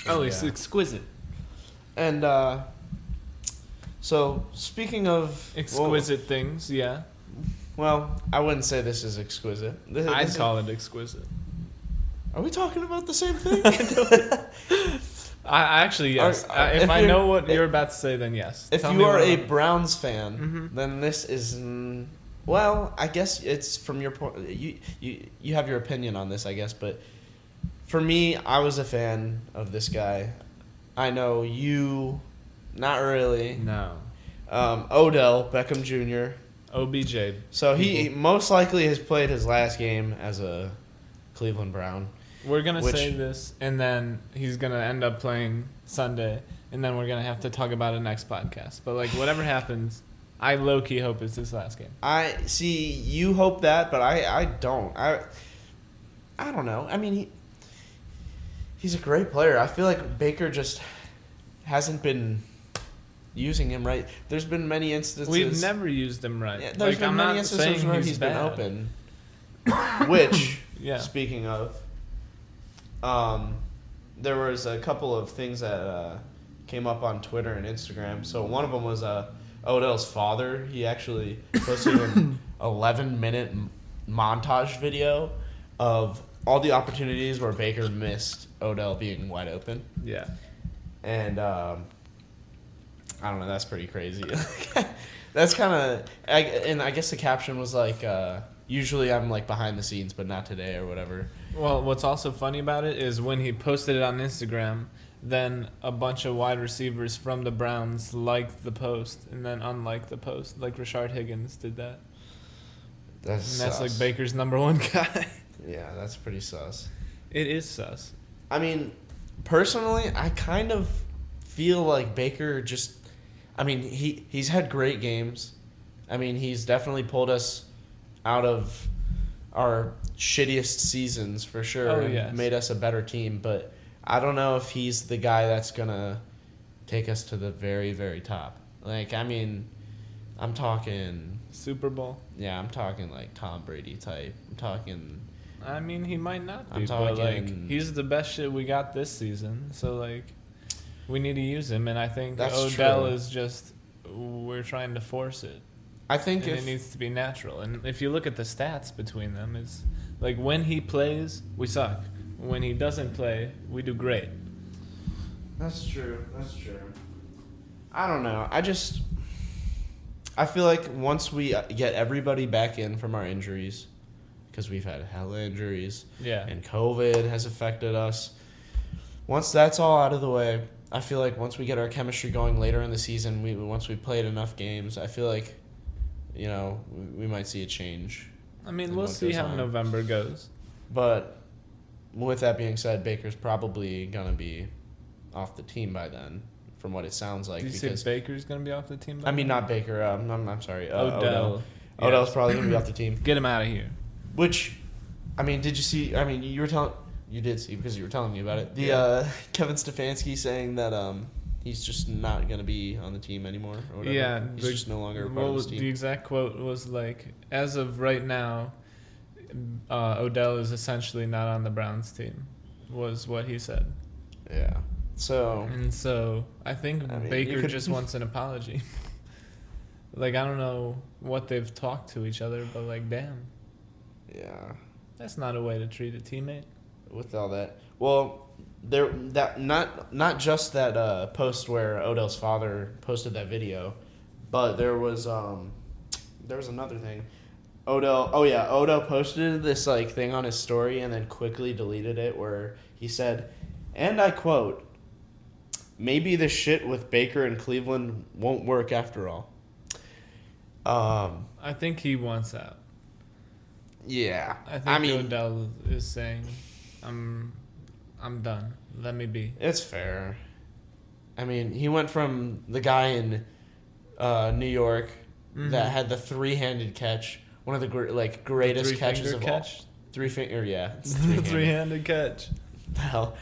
Oh, it's exquisite. And so speaking of Exquisite things, yeah. Well, I wouldn't say this is exquisite. I'd call it exquisite. Are we talking about the same thing? I actually, yes. If I know what you're about to say, then yes. If you are a Browns fan, then this is... Well, I guess it's from your point... You have your opinion on this, I guess, but for me, I was a fan of this guy. I know you... Not really. No. Odell, Beckham Jr. OBJ. So he most likely has played his last game as a Cleveland Brown. We're going to say this, and then he's going to end up playing Sunday, and then we're going to have to talk about it next podcast. But, like, whatever happens, I low-key hope it's his last game. I see, you hope that, but I don't. I don't know. I mean, he's a great player. I feel like Baker just hasn't been using him right. There's been many instances. We've never used him right. Yeah, there's been many instances where he's been open. Which, speaking of, there was a couple of things that came up on Twitter and Instagram. So one of them was Odell's father. He actually posted an 11-minute montage video of all the opportunities where Baker missed Odell being wide open. Yeah. And I don't know, that's pretty crazy. That's kind of... And I guess the caption was like, usually I'm like behind the scenes, but not today or whatever. Well, what's also funny about it is when he posted it on Instagram, then a bunch of wide receivers from the Browns liked the post and then unliked the post. Like Rashard Higgins did that. That's like Baker's number one guy. Yeah, that's pretty sus. It is sus. I mean, personally, I kind of feel like Baker just... I mean, he's had great games. I mean, he's definitely pulled us out of our shittiest seasons for sure. Oh, yes. And made us a better team, but I don't know if he's the guy that's gonna take us to the very, very top. Like, I mean, I'm talking Super Bowl. Yeah, I'm talking like Tom Brady type. I'm talking... I mean, he might not be, I'm talking, but like he's the best shit we got this season. So like, we need to use him, and I think Odell is just we're trying to force it. I think it needs to be natural. And if you look at the stats between them, it's like when he plays, we suck. When he doesn't play, we do great. That's true. I don't know. I feel like once we get everybody back in from our injuries, because we've had hella injuries, and COVID has affected us. Once that's all out of the way, I feel like once we get our chemistry going later in the season, once we've played enough games, I feel like, we might see a change. I mean, we'll see how November goes. But with that being said, Baker's probably going to be off the team by then, from what it sounds like. Did you say Baker's going to be off the team by then? I mean, not Baker. I'm sorry. Odell. Odell's probably going to be off the team. Get him out of here. Which, I mean, did you see? I mean, you did see because you were telling me about it. The Kevin Stefanski saying that he's just not going to be on the team anymore or whatever. Yeah. He's just no longer a part of this team. The exact quote was like, as of right now, Odell is essentially not on the Browns team, was what he said. Yeah. So I think Baker just wants an apology. Like, I don't know what they've talked to each other, but like, damn. Yeah. That's not a way to treat a teammate. With all that. Well, not just that post where Odell's father posted that video, but there was another thing. Odell posted this like thing on his story and then quickly deleted it where he said, and I quote, "Maybe the shit with Baker and Cleveland won't work after all." I think he wants out. Yeah. I think Odell is saying, I'm done. Let me be. It's fair. I mean, he went from the guy in New York that had the three-handed catch, one of the greatest catches of all. Three-finger, yeah. It's three-handed catch. Hell.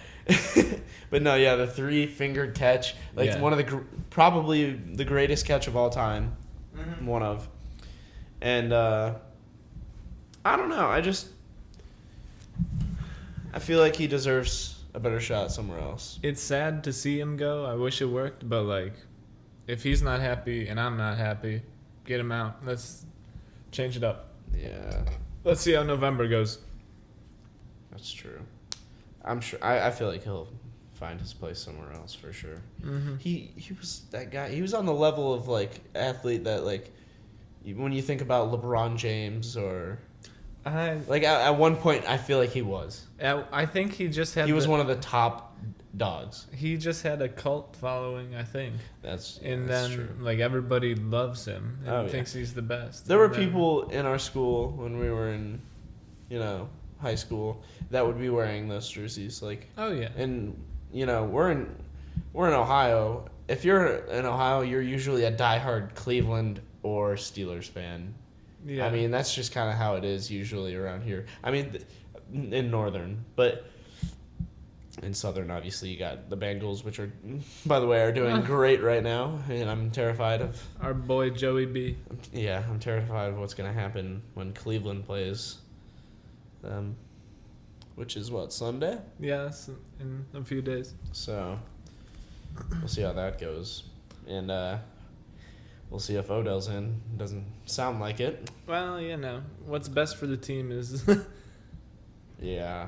But no, yeah, the three-fingered catch, one of the probably the greatest catch of all time. Mm-hmm. One of. And I don't know. I feel like he deserves a better shot somewhere else. It's sad to see him go. I wish it worked, but like, if he's not happy and I'm not happy, get him out. Let's change it up. Yeah, Let's see how November goes. that's true. I'm sure. I feel like he'll find his place somewhere else for sure. Mm-hmm. He was that guy. He was on the level of like athlete that like when you think about LeBron James or like at one point I feel like he was. I think he just had. He was one of the top dogs. He just had a cult following, I think. That's then true. like everybody loves him and thinks he's the best. There were people in our school when we were in, high school that would be wearing those jerseys. Like, oh yeah, and we're in Ohio. If you're in Ohio, you're usually a diehard Cleveland or Steelers fan. yeah. I mean, that's just kind of how it is usually around here. I mean, in Northern, but in Southern, obviously, you got the Bengals, which are, by the way, are doing great right now, and I'm terrified of our boy Joey B. Yeah, I'm terrified of what's going to happen when Cleveland plays them, which is what, Sunday? Yes, in a few days. So we'll see how that goes, and we'll see if Odell's in. Doesn't sound like it. Well, what's best for the team is. Yeah.